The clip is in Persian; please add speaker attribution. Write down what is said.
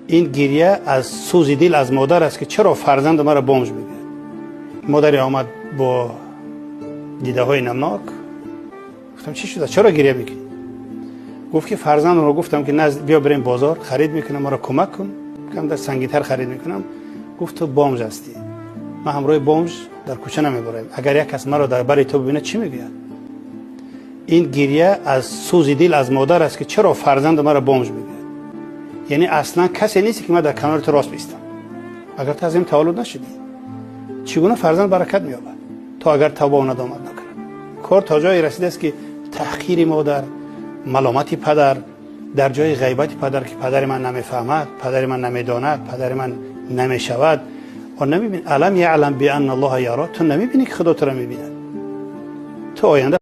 Speaker 1: این گریه از سوز دل از مادر است که چرا فرزند مرا بومش میگه. مادری آمد با دیده های نمناک. گفتم چی شده؟ چرا گریه میکنی؟ گفت که فرزند رو گفتم که بیا بریم بازار خرید میکنم مرا کمک کن. کم در سنگیتر خرید میکنم. گفت تو بومج هستی. من همراه بومج در کوچه نمیبرم. اگر یک کس مرا در بر تو ببینه چی میگه؟ این گریه از سوز دل از مادر است که چرا فرزند مرا بومج میگه. یعنی اصلا کسی نیست که من در کنار تو راست بیستم. اگر تو از این تولد نشدی چگونه فرزند برکت مییابد تو اگر توبه و ندامت نکنی؟ کار تا جایی رسیده است که تحقیر مادر، ملامت پدر، در جای غیبت پدر که پدر من نمیفهمد، پدر من نمیداند، پدر من نمیشود و نمیبین. علم یعلم بان الله یرا. تو نمیبینی که خدا تو را میبیند. تو آینده